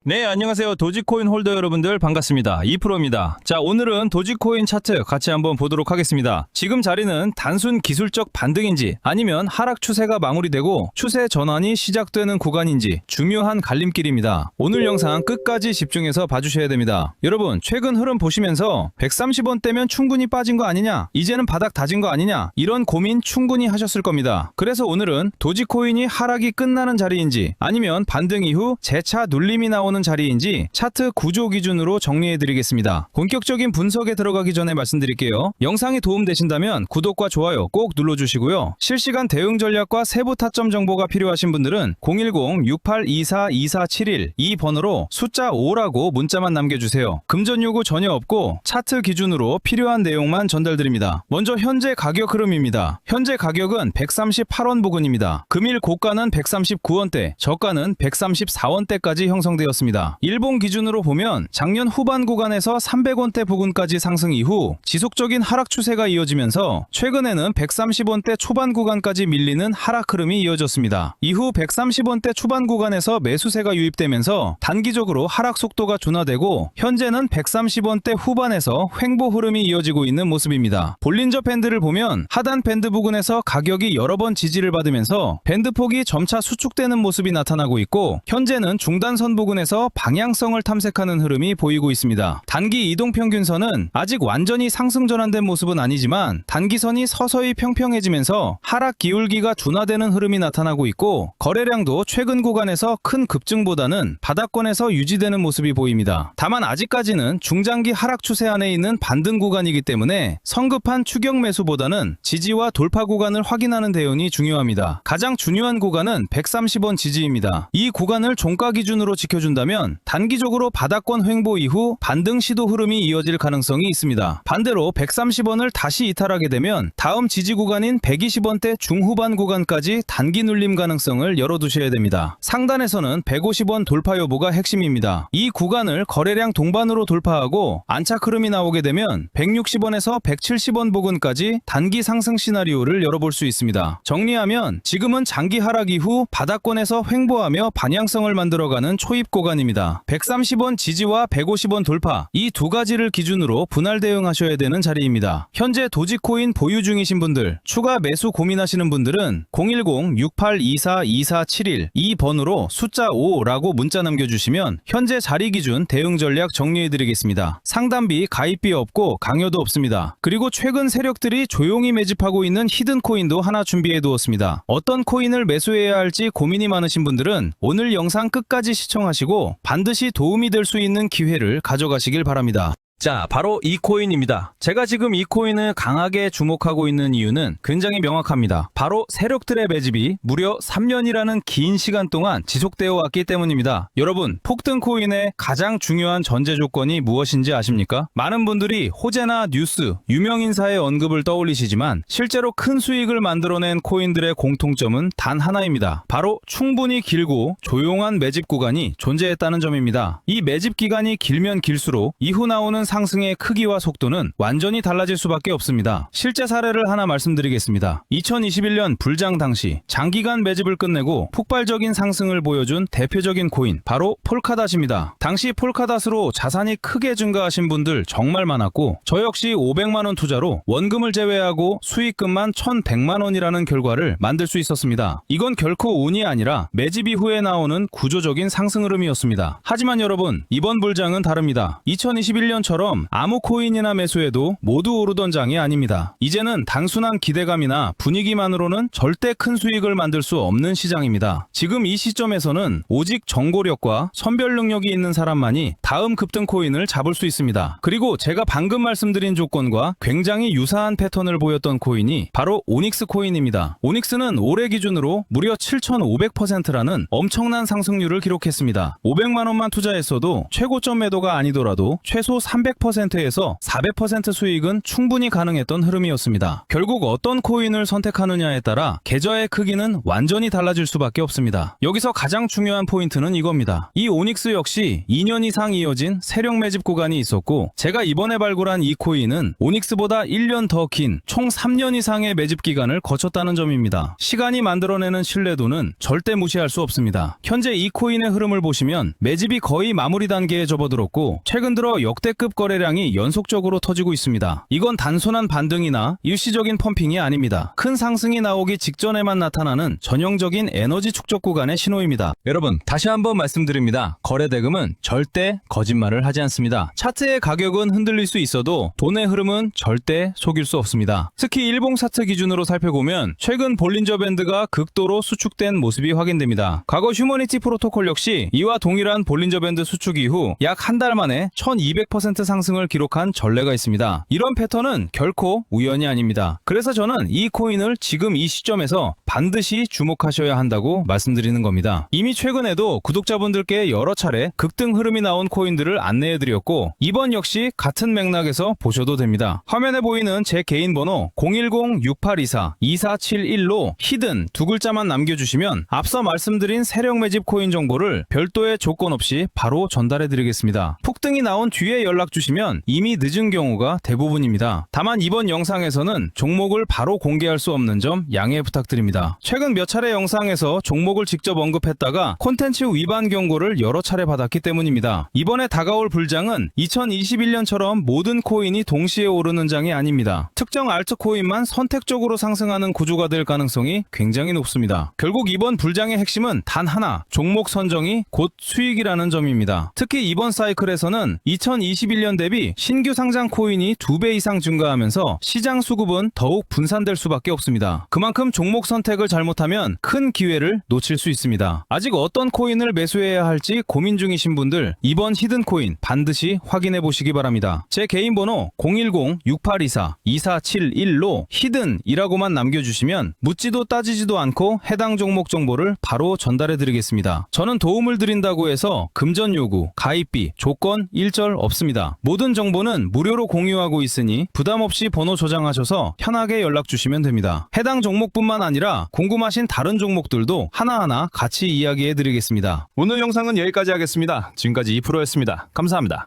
네, 안녕하세요. 도지코인 홀더 여러분들 반갑습니다. 2프로입니다. 자, 오늘은 도지코인 차트 같이 한번 보도록 하겠습니다. 지금 자리는 단순 기술적 반등인지 아니면 하락 추세가 마무리되고 추세 전환이 시작되는 구간인지 중요한 갈림길입니다. 오늘 영상 끝까지 집중해서 봐주셔야 됩니다. 여러분, 최근 흐름 보시면서 130원대면 충분히 빠진 거 아니냐? 이제는 바닥 다진 거 아니냐? 이런 고민 충분히 하셨을 겁니다. 그래서 오늘은 도지코인이 하락이 끝나는 자리인지 아니면 반등 이후 재차 눌림이 나오는 자리인지 차트 구조 기준으로 정리해드리겠습니다. 본격적인 분석에 들어가기 전에 말씀드릴게요. 영상이 도움되신다면 구독과 좋아요 꼭 눌러주시고요. 실시간 대응 전략과 세부 타점 정보가 필요하신 분들은 010-6824-2471 이 번호로 숫자 5라고 문자만 남겨주세요. 금전 요구 전혀 없고 차트 기준으로 필요한 내용만 전달드립니다. 먼저 현재 가격 흐름입니다. 현재 가격은 138원 부근입니다. 금일 고가는 139원대, 저가는 134원대까지 형성되었습니다. 일본 기준으로 보면 작년 후반 구간에서 300원대 부근까지 상승 이후 지속적인 하락 추세가 이어지면서 최근에는 130원대 초반 구간까지 밀리는 하락 흐름이 이어졌습니다. 이후 130원대 초반 구간에서 매수세가 유입되면서 단기적으로 하락 속도가 둔화되고 현재는 130원대 후반에서 횡보 흐름이 이어지고 있는 모습입니다. 볼린저 밴드를 보면 하단 밴드 부근에서 가격이 여러 번 지지를 받으면서 밴드폭이 점차 수축되는 모습이 나타나고 있고 현재는 중단선 부근에서 방향성을 탐색하는 흐름이 보이고 있습니다. 단기 이동평균선은 아직 완전히 상승 전환된 모습은 아니지만 단기선이 서서히 평평해지면서 하락 기울기가 둔화되는 흐름이 나타나고 있고 거래량도 최근 구간에서 큰 급증보다는 바닥권에서 유지되는 모습이 보입니다. 다만 아직까지는 중장기 하락 추세 안에 있는 반등 구간이기 때문에 성급한 추격 매수보다는 지지와 돌파 구간을 확인하는 대응이 중요합니다. 가장 중요한 구간은 130원 지지입니다. 이 구간을 종가 기준으로 지켜준다면 단기적으로 바닥권 횡보 이후 반등 시도 흐름이 이어질 가능성이 있습니다. 반대로 130원을 다시 이탈하게 되면 다음 지지 구간인 120원대 중후반 구간까지 단기 눌림 가능성을 열어두셔야 됩니다. 상단에서는 150원 돌파 여부가 핵심입니다. 이 구간을 거래량 동반으로 돌파하고 안착 흐름이 나오게 되면 160원에서 170원 부근까지 단기 상승 시나리오를 열어볼 수 있습니다. 정리하면 지금은 장기 하락 이후 바닥권에서 횡보하며 방향성을 만들어가는 초입 구간입니다. 130원 지지와 150원 돌파 이 두 가지를 기준으로 분할 대응하셔야 되는 자리입니다. 현재 도지코인 보유 중이신 분들, 추가 매수 고민하시는 분들은 010-6824-2471 이 번호로 숫자 5라고 문자 남겨주시면 현재 자리 기준 대응 전략 정리해드리겠습니다. 상담비, 가입비 없고 강요도 없습니다. 그리고 최근 세력들이 조용히 매집하고 있는 히든코인도 하나 준비해두었습니다. 어떤 코인을 매수해야 할지 고민이 많으신 분들은 오늘 영상 끝까지 시청하시고 반드시 도움이 될 수 있는 기회를 가져가시길 바랍니다. 자, 바로 이 코인입니다. 제가 지금 이 코인을 강하게 주목하고 있는 이유는 굉장히 명확합니다. 바로 세력들의 매집이 무려 3년이라는 긴 시간 동안 지속되어 왔기 때문입니다. 여러분, 폭등 코인의 가장 중요한 전제 조건이 무엇인지 아십니까? 많은 분들이 호재나 뉴스, 유명인사의 언급을 떠올리시지만 실제로 큰 수익을 만들어낸 코인들의 공통점은 단 하나입니다. 바로 충분히 길고 조용한 매집 구간이 존재했다는 점입니다. 이 매집 기간이 길면 길수록 이후 나오는 상승의 크기와 속도는 완전히 달라질 수밖에 없습니다. 실제 사례를 하나 말씀드리겠습니다. 2021년 불장 당시 장기간 매집을 끝내고 폭발적인 상승을 보여준 대표적인 코인 바로 폴카닷입니다. 당시 폴카닷으로 자산이 크게 증가하신 분들 정말 많았고 저 역시 500만원 투자로 원금을 제외하고 수익금만 1100만원이라는 결과를 만들 수 있었습니다. 이건 결코 운이 아니라 매집 이후에 나오는 구조적인 상승 흐름이었습니다. 하지만 여러분, 이번 불장은 다릅니다. 2021년처럼 아무 코인이나 매수해도 모두 오르던 장이 아닙니다. 이제는 단순한 기대감이나 분위기만으로는 절대 큰 수익을 만들 수 없는 시장입니다. 지금 이 시점에서는 오직 정보력과 선별 능력이 있는 사람만이 다음 급등 코인을 잡을 수 있습니다. 그리고 제가 방금 말씀드린 조건과 굉장히 유사한 패턴을 보였던 코인이 바로 오닉스 코인입니다. 오닉스는 올해 기준으로 무려 7,500%라는 엄청난 상승률을 기록했습니다. 500만원만 투자했어도 최고점 매도가 아니더라도 최소 300 300%에서 400% 수익은 충분히 가능했던 흐름이었습니다. 결국 어떤 코인을 선택하느냐에 따라 계좌의 크기는 완전히 달라질 수밖에 없습니다. 여기서 가장 중요한 포인트는 이겁니다. 이 오닉스 역시 2년 이상 이어진 세력 매집 구간이 있었고, 제가 이번에 발굴한 이 코인은 오닉스보다 1년 더 긴 총 3년 이상의 매집 기간을 거쳤다는 점입니다. 시간이 만들어내는 신뢰도는 절대 무시할 수 없습니다. 현재 이 코인의 흐름을 보시면 매집이 거의 마무리 단계에 접어들었고, 최근 들어 역대급 거래량이 연속적으로 터지고 있습니다. 이건 단순한 반등이나 일시적인 펌핑이 아닙니다. 큰 상승이 나오기 직전에만 나타나는 전형적인 에너지 축적 구간의 신호입니다. 여러분, 다시 한번 말씀드립니다. 거래 대금은 절대 거짓말을 하지 않습니다. 차트의 가격은 흔들릴 수 있어도 돈의 흐름은 절대 속일 수 없습니다. 특히 일봉 차트 기준으로 살펴보면 최근 볼린저 밴드가 극도로 수축된 모습이 확인됩니다. 과거 휴머니티 프로토콜 역시 이와 동일한 볼린저 밴드 수축 이후 약 한 달 만에 1200% 상승을 기록한 전례가 있습니다. 이런 패턴은 결코 우연이 아닙니다. 그래서 저는 이 코인을 지금 이 시점에서 반드시 주목하셔야 한다고 말씀드리는 겁니다. 이미 최근에도 구독자분들께 여러 차례 급등 흐름이 나온 코인들을 안내해드렸고, 이번 역시 같은 맥락에서 보셔도 됩니다. 화면에 보이는 제 개인 번호 010-6824-2471로 히든 두 글자만 남겨주시면 앞서 말씀드린 세력 매집 코인 정보를 별도의 조건 없이 바로 전달해드리겠습니다. 폭등이 나온 뒤에 연락 주시면 이미 늦은 경우가 대부분입니다. 다만 이번 영상에서는 종목을 바로 공개할 수 없는 점 양해 부탁드립니다. 최근 몇 차례 영상에서 종목을 직접 언급했다가 콘텐츠 위반 경고를 여러 차례 받았기 때문입니다. 이번에 다가올 불장은 2021년처럼 모든 코인이 동시에 오르는 장이 아닙니다. 특정 알트코인만 선택적으로 상승하는 구조가 될 가능성이 굉장히 높습니다. 결국 이번 불장의 핵심은 단 하나, 종목 선정이 곧 수익이라는 점입니다. 특히 이번 사이클에서는 2021년 대비 신규 상장 코인이 2배 이상 증가하면서 시장 수급은 더욱 분산될 수밖에 없습니다. 그만큼 종목 선택을 잘못하면 큰 기회를 놓칠 수 있습니다. 아직 어떤 코인을 매수해야 할지 고민 중이신 분들, 이번 히든 코인 반드시 확인해 보시기 바랍니다. 제 개인 번호 010-6824-2471로 히든이라고만 남겨주시면 묻지도 따지지도 않고 해당 종목 정보를 바로 전달해 드리겠습니다. 저는 도움을 드린다고 해서 금전 요구, 가입비, 조건 일절 없습니다. 모든 정보는 무료로 공유하고 있으니 부담 없이 번호 저장하셔서 편하게 연락 주시면 됩니다. 해당 종목뿐만 아니라 궁금하신 다른 종목들도 하나하나 같이 이야기해 드리겠습니다. 오늘 영상은 여기까지 하겠습니다. 지금까지 2프로였습니다. 감사합니다.